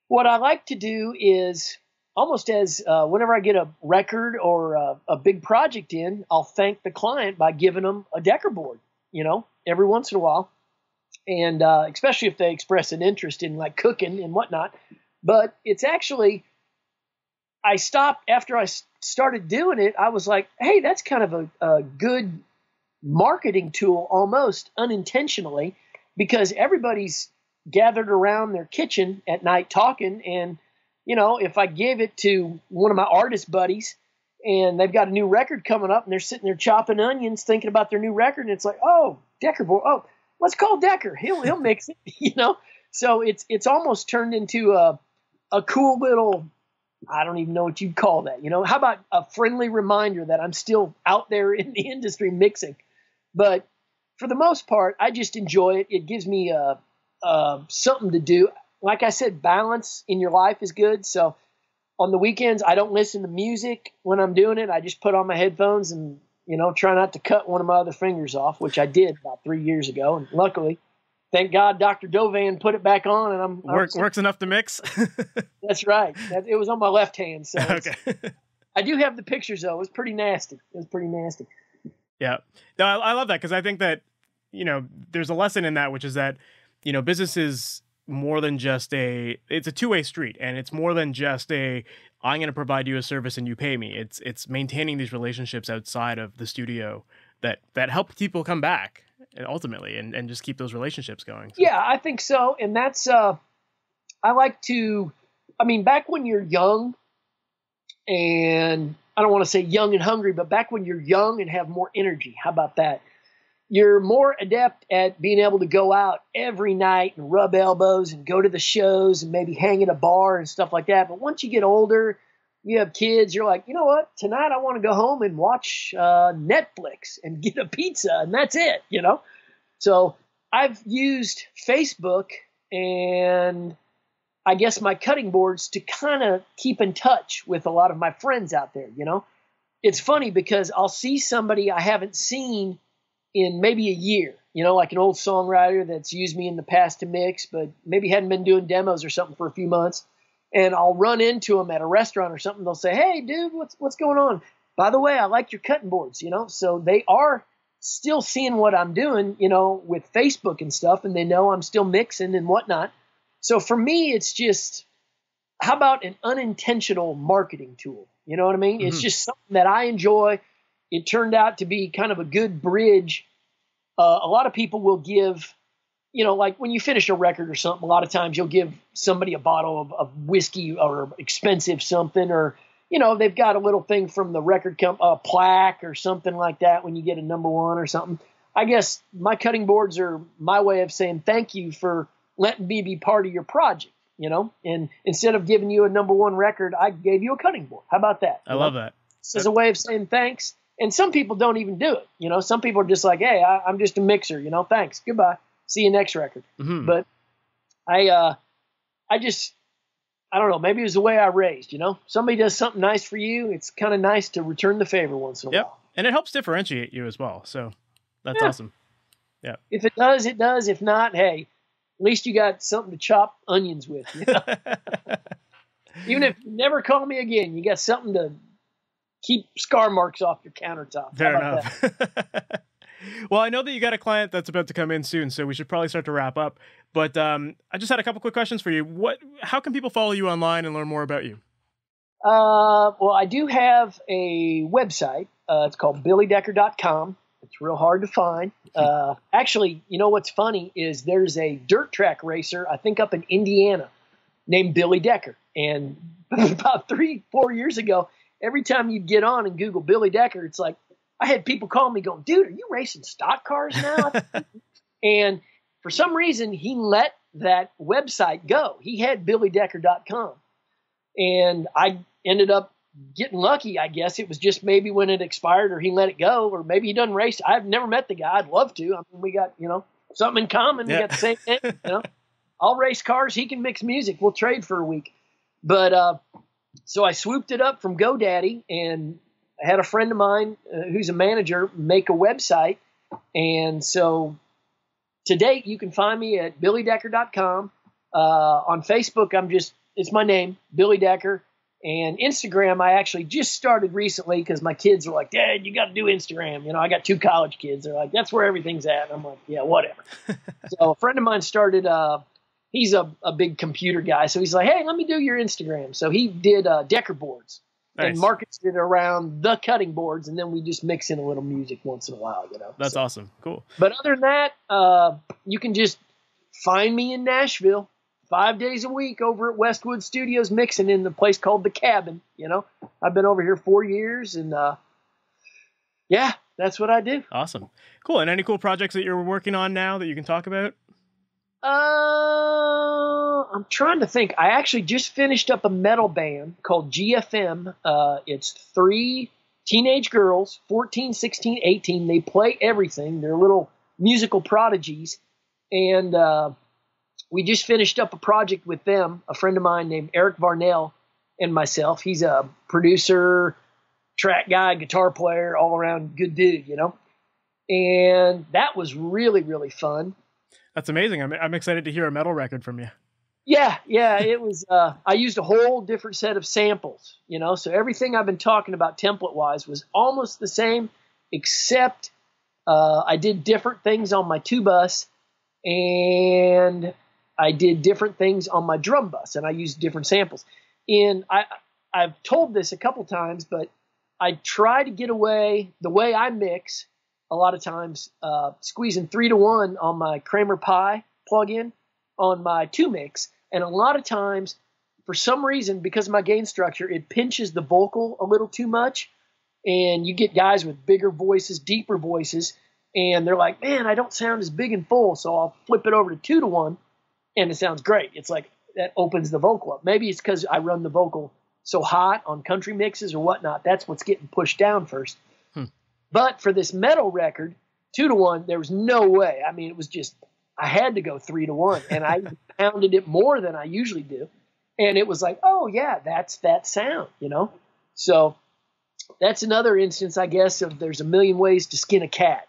Speaker 2: what I like to do is almost as whenever I get a record or a big project in, I'll thank the client by giving them a Decker board, every once in a while. And especially if they express an interest in like cooking and whatnot. But it's actually, I stopped after I started doing it. I was like, hey, that's kind of a good marketing tool almost unintentionally, because everybody's gathered around their kitchen at night talking. And, if I gave it to one of my artist buddies and they've got a new record coming up and they're sitting there chopping onions thinking about their new record, and it's like, oh, Decker board. Oh, let's call Decker. He'll mix it, So it's almost turned into a cool little, I don't even know what you'd call that. How about a friendly reminder that I'm still out there in the industry mixing? But for the most part, I just enjoy it. It gives me something to do. Like I said, balance in your life is good. So on the weekends, I don't listen to music when I'm doing it. I just put on my headphones and, try not to cut one of my other fingers off, which I did about 3 years ago. And luckily, thank God, Dr. Dovan put it back on, and
Speaker 1: works enough to mix.
Speaker 2: That's right. It was on my left hand. So
Speaker 1: okay.
Speaker 2: I do have the pictures though. It was pretty nasty.
Speaker 1: Yeah. No, I love that, because I think that, there's a lesson in that, which is that, business is more than just it's a two-way street, and it's more than just I'm going to provide you a service and you pay me. It's maintaining these relationships outside of the studio that help people come back ultimately and just keep those relationships going. So.
Speaker 2: Yeah, I think so. And that's, I like to, back when you're young, and I don't want to say young and hungry, but back when you're young and have more energy, how about that? You're more adept at being able to go out every night and rub elbows and go to the shows and maybe hang at a bar and stuff like that. But once you get older, you have kids, you're like, you know what? Tonight I want to go home and watch Netflix and get a pizza, and that's it, So I've used Facebook and I guess my cutting boards to kind of keep in touch with a lot of my friends out there, It's funny because I'll see somebody I haven't seen in maybe a year, like an old songwriter that's used me in the past to mix, but maybe hadn't been doing demos or something for a few months. And I'll run into them at a restaurant or something. They'll say, hey, dude, what's going on? By the way, I like your cutting boards, So they are still seeing what I'm doing, with Facebook and stuff, and they know I'm still mixing and whatnot. So for me, it's just, how about an unintentional marketing tool? You know what I mean? Mm-hmm. It's just something that I enjoy. It turned out to be kind of a good bridge. A lot of people will give, like when you finish a record or something, a lot of times you'll give somebody a bottle of whiskey or expensive something, or, they've got a little thing from the record a plaque or something like that when you get a number one or something. I guess my cutting boards are my way of saying thank you for letting me be part of your project, and instead of giving you a number one record, I gave you a cutting board. How about that?
Speaker 1: I love that.
Speaker 2: This is a way of saying thanks. And some people don't even do it. Some people are just like, hey, I'm just a mixer, thanks, goodbye, see you next record. Mm-hmm. But I don't know, maybe it was the way I raised, somebody does something nice for you. It's kind of nice to return the favor once in a while.
Speaker 1: And it helps differentiate you as well. So that's awesome. Yeah.
Speaker 2: If it does, it does. If not, hey, at least you got something to chop onions with. Even if you never call me again, you got something to keep scar marks off your countertop.
Speaker 1: Fair enough. Well, I know that you got a client that's about to come in soon, so we should probably start to wrap up. But I just had a couple quick questions for you. How can people follow you online and learn more about you?
Speaker 2: Well, I do have a website. It's called BillyDecker.com. It's real hard to find. Actually, what's funny is there's a dirt track racer, I think up in Indiana, named Billy Decker. And about 3-4 years ago, every time you get on and Google Billy Decker, it's like, I had people call me going, dude, are you racing stock cars now? And for some reason, he let that website go. He had BillyDecker.com. And I ended up getting lucky, I guess. It was just maybe when it expired or he let it go, or maybe he doesn't race. I've never met the guy. I'd love to. We got, something in common. Yeah. We got the same thing, I'll race cars. He can mix music. We'll trade for a week. But so I swooped it up from GoDaddy, and I had a friend of mine who's a manager make a website. And so to date, you can find me at BillyDecker.com. On Facebook, it's my name, Billy Decker. And Instagram, I actually just started recently because my kids are like, Dad, you got to do Instagram. I got 2 college kids. They're like, that's where everything's at. And I'm like, yeah, whatever. So a friend of mine started, he's a big computer guy. So he's like, hey, let me do your Instagram. So he did Decker boards. Nice. And markets it around the cutting boards. And then we just mix in a little music once in a while,
Speaker 1: That's awesome. Cool.
Speaker 2: But other than that, you can just find me in Nashville 5 days a week over at Westwood Studios mixing in the place called The Cabin. I've been over here 4 years, and yeah, that's what I do.
Speaker 1: Awesome. Cool. And any cool projects that you're working on now that you can talk about?
Speaker 2: I'm trying to think. I actually just finished up a metal band called GFM. It's 3 teenage girls, 14, 16, 18. They play everything. They're little musical prodigies. And we just finished up a project with them, a friend of mine named Eric Varnell and myself. He's a producer, track guy, guitar player, all around good dude, And that was really, really fun.
Speaker 1: That's amazing. I'm excited to hear a metal record from you.
Speaker 2: Yeah, it was, I used a whole different set of samples, so everything I've been talking about template-wise was almost the same, except I did different things on my 2-bus, and I did different things on my drum bus, and I used different samples. And I've told this a couple times, but I try to get away the way I mix a lot of times, squeezing 3-to-1 on my Kramer Pi plugin on my 2-mix. And a lot of times, for some reason, because of my gain structure, it pinches the vocal a little too much. And you get guys with bigger voices, deeper voices, and they're like, man, I don't sound as big and full. So I'll flip it over to 2-to-1. And it sounds great. It's like that opens the vocal up. Maybe it's because I run the vocal so hot on country mixes or whatnot. That's what's getting pushed down first. But for this metal record, 2-to-1, there was no way. I mean, it was just, I had to go 3-to-1. And I pounded it more than I usually do. And it was like, oh, yeah, that's that sound, So that's another instance, I guess, of there's a million ways to skin a cat,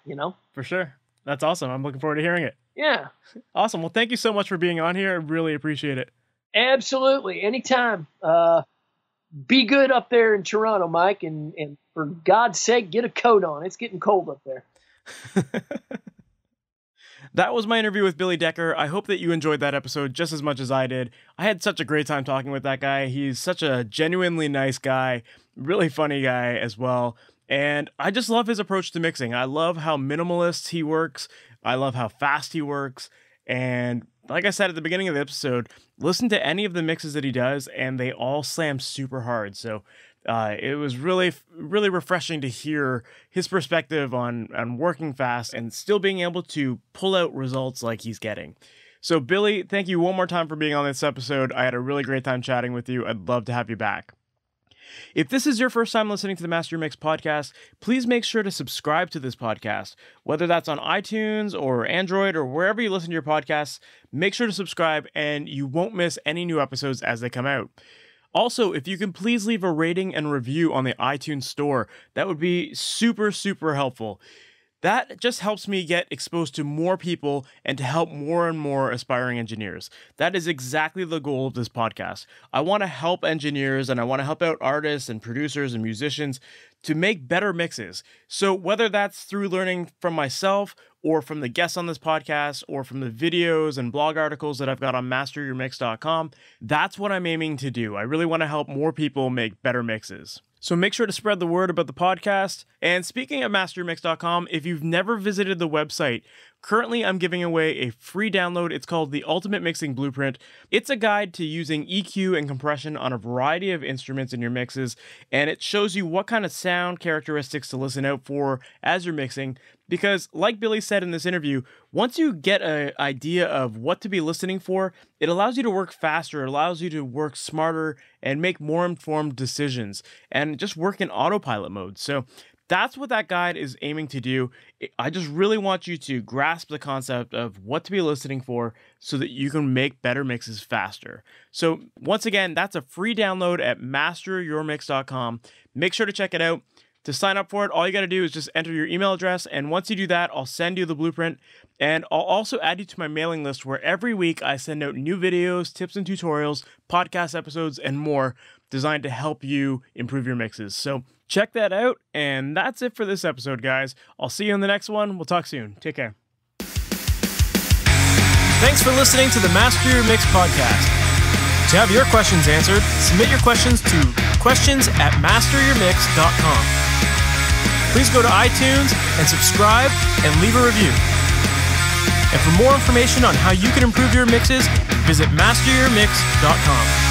Speaker 1: For sure. That's awesome. I'm looking forward to hearing it.
Speaker 2: Yeah.
Speaker 1: Awesome. Well, thank you so much for being on here. I really appreciate it.
Speaker 2: Absolutely. Anytime. Be good up there in Toronto, Mike. And for God's sake, get a coat on. It's getting cold up there.
Speaker 1: That was my interview with Billy Decker. I hope that you enjoyed that episode just as much as I did. I had such a great time talking with that guy. He's such a genuinely nice guy, really funny guy as well. And I just love his approach to mixing. I love how minimalist he works. I love how fast he works. And like I said at the beginning of the episode, listen to any of the mixes that he does, and they all slam super hard. So it was really, really refreshing to hear his perspective on working fast and still being able to pull out results like he's getting. So Billy, thank you one more time for being on this episode. I had a really great time chatting with you. I'd love to have you back. If this is your first time listening to the Master Your Mix podcast, please make sure to subscribe to this podcast. Whether that's on iTunes or Android or wherever you listen to your podcasts, make sure to subscribe and you won't miss any new episodes as they come out. Also, if you can please leave a rating and review on the iTunes store, that would be super, super helpful. That just helps me get exposed to more people and to help more and more aspiring engineers. That is exactly the goal of this podcast. I want to help engineers and I want to help out artists and producers and musicians to make better mixes. So whether that's through learning from myself or from the guests on this podcast or from the videos and blog articles that I've got on MasterYourMix.com, that's what I'm aiming to do. I really want to help more people make better mixes. So make sure to spread the word about the podcast. And speaking of MasterYourMix.com, if you've never visited the website, currently I'm giving away a free download. It's called the Ultimate Mixing Blueprint. It's a guide to using EQ and compression on a variety of instruments in your mixes, and it shows you what kind of sound characteristics to listen out for as you're mixing. Because like Billy said in this interview, once you get an idea of what to be listening for, it allows you to work faster, it allows you to work smarter and make more informed decisions and just work in autopilot mode. So that's what that guide is aiming to do. I just really want you to grasp the concept of what to be listening for so that you can make better mixes faster. So once again, that's a free download at MasterYourMix.com. Make sure to check it out. To sign up for it, all you got to do is just enter your email address, and once you do that, I'll send you the blueprint, and I'll also add you to my mailing list where every week I send out new videos, tips and tutorials, podcast episodes, and more designed to help you improve your mixes. So check that out, and that's it for this episode, guys. I'll see you in the next one. We'll talk soon. Take care. Thanks for listening to the Master Your Mix podcast. To have your questions answered, submit your questions to questions@masteryourmix.com. Please go to iTunes and subscribe and leave a review. And for more information on how you can improve your mixes, visit MasterYourMix.com.